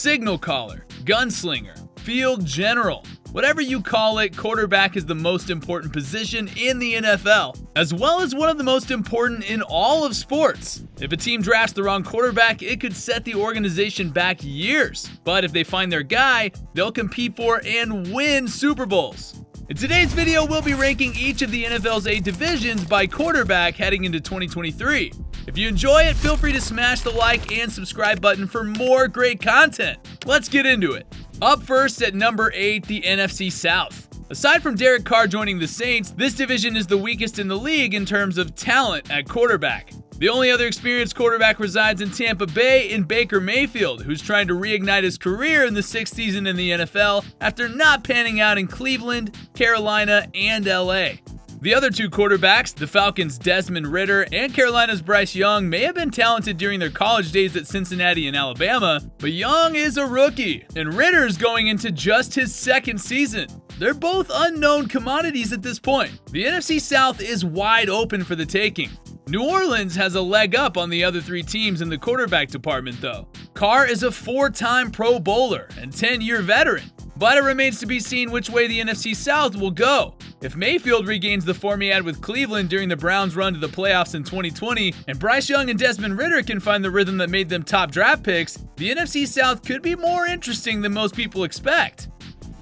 signal caller, gunslinger, field general. Whatever you call it, quarterback is the most important position in the NFL, as well as one of the most important in all of sports. If a team drafts the wrong quarterback, it could set the organization back years. But if they find their guy, they'll compete for and win Super Bowls. In today's video, we'll be ranking each of the NFL's 8 divisions by quarterback heading into 2023. If you enjoy it, feel free to smash the like and subscribe button for more great content. Let's get into it. Up first at number 8, the NFC South. Aside from Derek Carr joining the Saints, this division is the weakest in the league in terms of talent at quarterback. The only other experienced quarterback resides in Tampa Bay in Baker Mayfield, who's trying to reignite his career in the 6th season in the NFL after not panning out in Cleveland, Carolina, and LA. The other 2 quarterbacks, the Falcons' Desmond Ridder and Carolina's Bryce Young, may have been talented during their college days at Cincinnati and Alabama, but Young is a rookie, and Ridder's going into just his 2nd season. They're both unknown commodities at this point. The NFC South is wide open for the taking. New Orleans has a leg up on the other 3 teams in the quarterback department, though. Carr is a 4-time Pro Bowler and 10-year veteran, but it remains to be seen which way the NFC South will go. If Mayfield regains the form he had with Cleveland during the Browns' run to the playoffs in 2020, and Bryce Young and Desmond Ridder can find the rhythm that made them top draft picks, the NFC South could be more interesting than most people expect.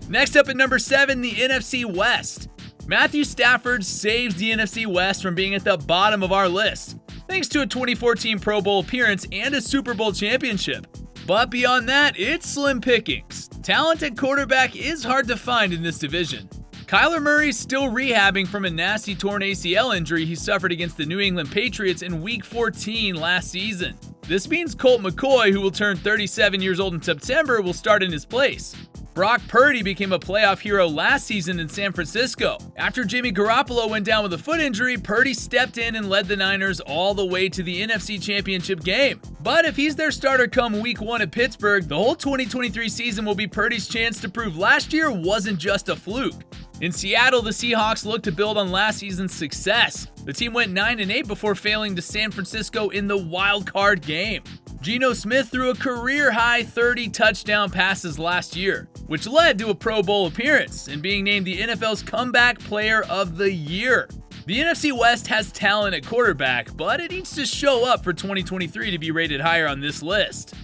Next up at number 7, the NFC West. Matthew Stafford saves the NFC West from being at the bottom of our list, thanks to a 2014 Pro Bowl appearance and a Super Bowl championship. But beyond that, it's slim pickings. Talent at quarterback is hard to find in this division. Kyler Murray's still rehabbing from a nasty torn ACL injury he suffered against the New England Patriots in Week 14 last season. This means Colt McCoy, who will turn 37 years old in September, will start in his place. Brock Purdy became a playoff hero last season in San Francisco. After Jimmy Garoppolo went down with a foot injury, Purdy stepped in and led the Niners all the way to the NFC Championship game. But if he's their starter come Week 1 at Pittsburgh, the whole 2023 season will be Purdy's chance to prove last year wasn't just a fluke. In Seattle, the Seahawks looked to build on last season's success. The team went 9-8 before failing to San Francisco in the wild card game. Geno Smith threw a career-high 30 touchdown passes last year, which led to a Pro Bowl appearance and being named the NFL's Comeback Player of the Year. The NFC West has talent at quarterback, but it needs to show up for 2023 to be rated higher on this list.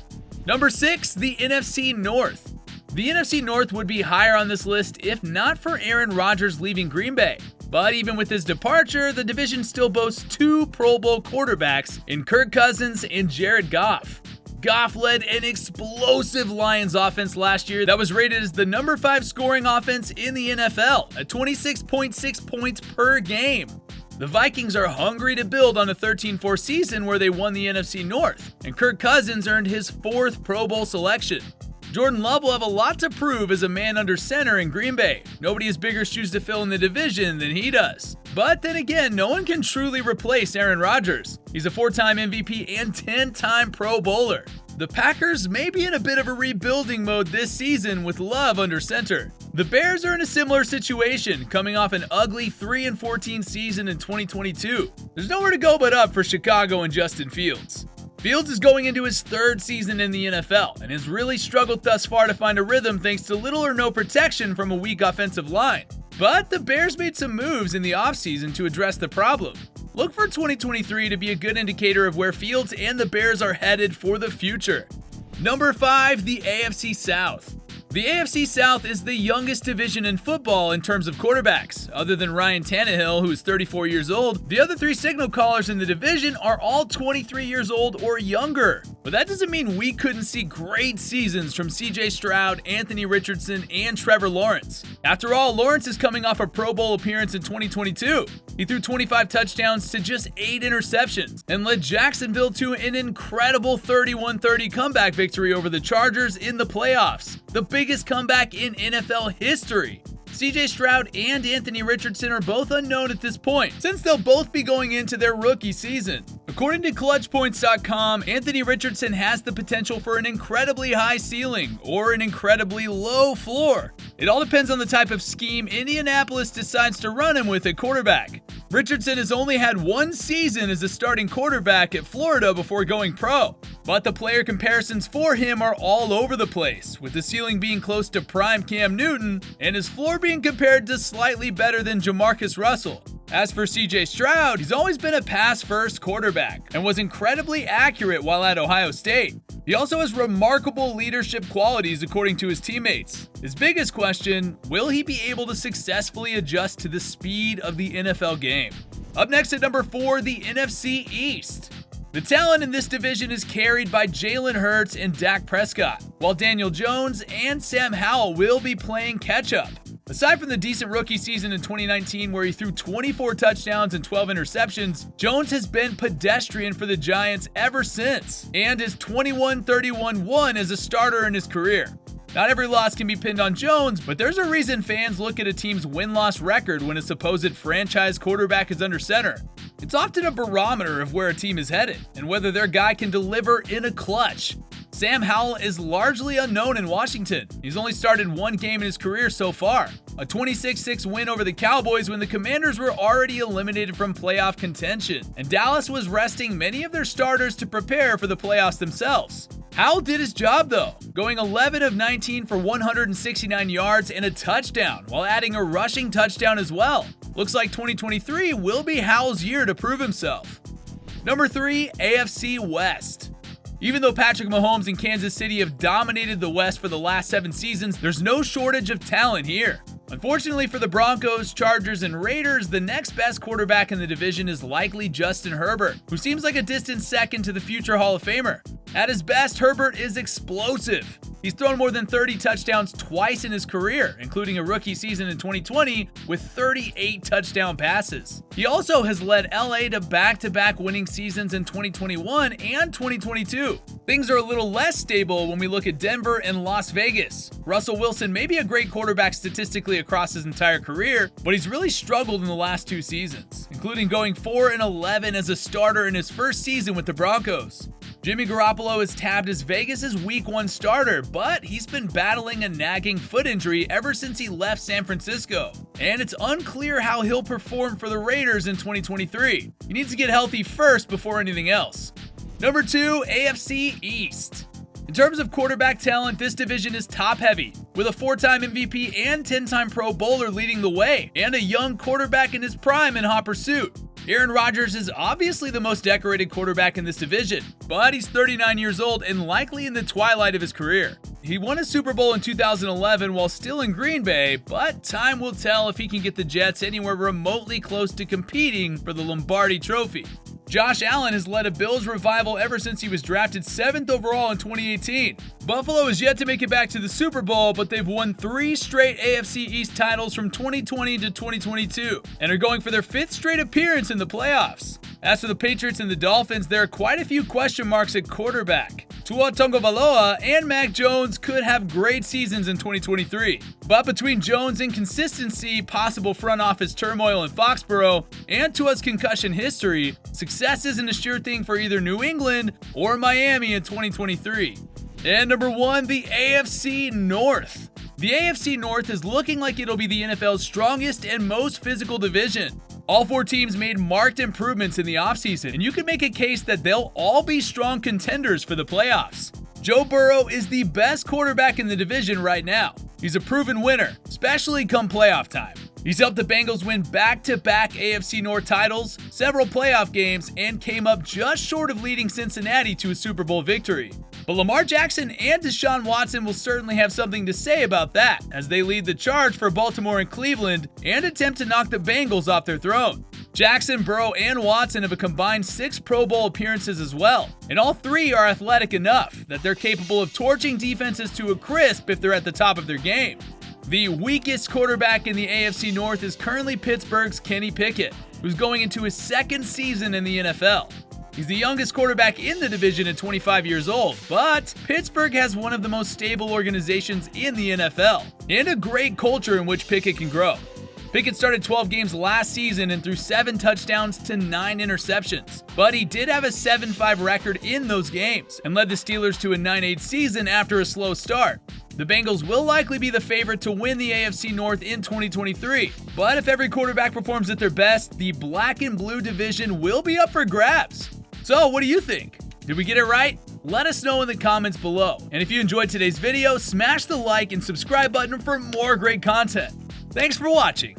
Number 6, the NFC North. The NFC North would be higher on this list if not for Aaron Rodgers leaving Green Bay. But even with his departure, the division still boasts 2 Pro Bowl quarterbacks in Kirk Cousins and Jared Goff. Goff led an explosive Lions offense last year that was rated as the number 5 scoring offense in the NFL at 26.6 points per game. The Vikings are hungry to build on a 13-4 season where they won the NFC North, and Kirk Cousins earned his 4th Pro Bowl selection. Jordan Love will have a lot to prove as a man under center in Green Bay. Nobody has bigger shoes to fill in the division than he does. But then again, no one can truly replace Aaron Rodgers. He's a 4-time MVP and 10-time Pro Bowler. The Packers may be in a bit of a rebuilding mode this season with Love under center. The Bears are in a similar situation, coming off an ugly 3-14 season in 2022. There's nowhere to go but up for Chicago and Justin Fields. Fields is going into his 3rd season in the NFL and has really struggled thus far to find a rhythm thanks to little or no protection from a weak offensive line. But the Bears made some moves in the offseason to address the problem. Look for 2023 to be a good indicator of where Fields and the Bears are headed for the future. Number 5, the AFC South. The AFC South is the youngest division in football in terms of quarterbacks. Other than Ryan Tannehill, who is 34 years old, the other 3 signal callers in the division are all 23 years old or younger. But that doesn't mean we couldn't see great seasons from CJ Stroud, Anthony Richardson, and Trevor Lawrence. After all, Lawrence is coming off a Pro Bowl appearance in 2022. He threw 25 touchdowns to just 8 interceptions and led Jacksonville to an incredible 31-30 comeback victory over the Chargers in the playoffs. The biggest comeback in NFL history. CJ Stroud and Anthony Richardson are both unknown at this point, since they'll both be going into their rookie season. According to ClutchPoints.com, Anthony Richardson has the potential for an incredibly high ceiling or an incredibly low floor. It all depends on the type of scheme Indianapolis decides to run him with at quarterback. Richardson has only had 1 season as a starting quarterback at Florida before going pro. But the player comparisons for him are all over the place, with the ceiling being close to prime Cam Newton and his floor being compared to slightly better than Jamarcus Russell. As for CJ Stroud, he's always been a pass-first quarterback and was incredibly accurate while at Ohio State. He also has remarkable leadership qualities according to his teammates. His biggest question, will he be able to successfully adjust to the speed of the NFL game? Up next at number 4, the NFC East. The talent in this division is carried by Jalen Hurts and Dak Prescott, while Daniel Jones and Sam Howell will be playing catch-up. Aside from the decent rookie season in 2019 where he threw 24 touchdowns and 12 interceptions, Jones has been pedestrian for the Giants ever since, and is 21-31-1 as a starter in his career. Not every loss can be pinned on Jones, but there's a reason fans look at a team's win-loss record when a supposed franchise quarterback is under center. It's often a barometer of where a team is headed, and whether their guy can deliver in a clutch. Sam Howell is largely unknown in Washington. He's only started one game in his career so far, a 26-6 win over the Cowboys when the Commanders were already eliminated from playoff contention, and Dallas was resting many of their starters to prepare for the playoffs themselves. Howell did his job though, going 11 of 19 for 169 yards and a touchdown, while adding a rushing touchdown as well. Looks like 2023 will be Howell's year to prove himself. Number 3, AFC West. Even though Patrick Mahomes and Kansas City have dominated the West for the last 7 seasons, there's no shortage of talent here. Unfortunately for the Broncos, Chargers, and Raiders, the next best quarterback in the division is likely Justin Herbert, who seems like a distant second to the future Hall of Famer. At his best, Herbert is explosive. He's thrown more than 30 touchdowns twice in his career, including a rookie season in 2020 with 38 touchdown passes. He also has led LA to back-to-back winning seasons in 2021 and 2022. Things are a little less stable when we look at Denver and Las Vegas. Russell Wilson may be a great quarterback statistically across his entire career, but he's really struggled in the last 2 seasons, including going 4-11 as a starter in his first season with the Broncos. Jimmy Garoppolo is tabbed as Vegas' Week 1 starter, but he's been battling a nagging foot injury ever since he left San Francisco, and it's unclear how he'll perform for the Raiders in 2023. He needs to get healthy first before anything else. Number 2, AFC East. In terms of quarterback talent, this division is top-heavy, with a 4-time MVP and 10-time Pro Bowler leading the way, and a young quarterback in his prime in hot pursuit. Aaron Rodgers is obviously the most decorated quarterback in this division, but he's 39 years old and likely in the twilight of his career. He won a Super Bowl in 2011 while still in Green Bay, but time will tell if he can get the Jets anywhere remotely close to competing for the Lombardi Trophy. Josh Allen has led a Bills revival ever since he was drafted 7th overall in 2018. Buffalo has yet to make it back to the Super Bowl, but they've won 3 straight AFC East titles from 2020 to 2022 and are going for their 5th straight appearance in the playoffs. As for the Patriots and the Dolphins, there are quite a few question marks at quarterback. Tua Tagovailoa and Mac Jones could have great seasons in 2023. But between Jones' inconsistency, possible front office turmoil in Foxborough, and Tua's concussion history, success isn't a sure thing for either New England or Miami in 2023. And number 1, the AFC North. The AFC North is looking like it'll be the NFL's strongest and most physical division. All 4 teams made marked improvements in the offseason, and you can make a case that they'll all be strong contenders for the playoffs. Joe Burrow is the best quarterback in the division right now. He's a proven winner, especially come playoff time. He's helped the Bengals win back-to-back AFC North titles, several playoff games, and came up just short of leading Cincinnati to a Super Bowl victory. But Lamar Jackson and Deshaun Watson will certainly have something to say about that as they lead the charge for Baltimore and Cleveland and attempt to knock the Bengals off their throne. Jackson, Burrow, and Watson have a combined 6 Pro Bowl appearances as well, and all 3 are athletic enough that they're capable of torching defenses to a crisp if they're at the top of their game. The weakest quarterback in the AFC North is currently Pittsburgh's Kenny Pickett, who's going into his 2nd season in the NFL. He's the youngest quarterback in the division at 25 years old, but Pittsburgh has one of the most stable organizations in the NFL, and a great culture in which Pickett can grow. Pickett started 12 games last season and threw 7 touchdowns to 9 interceptions, but he did have a 7-5 record in those games and led the Steelers to a 9-8 season after a slow start. The Bengals will likely be the favorite to win the AFC North in 2023, but if every quarterback performs at their best, the black and blue division will be up for grabs. So what do you think? Did we get it right? Let us know in the comments below. And if you enjoyed today's video, smash the like and subscribe button for more great content. Thanks for watching.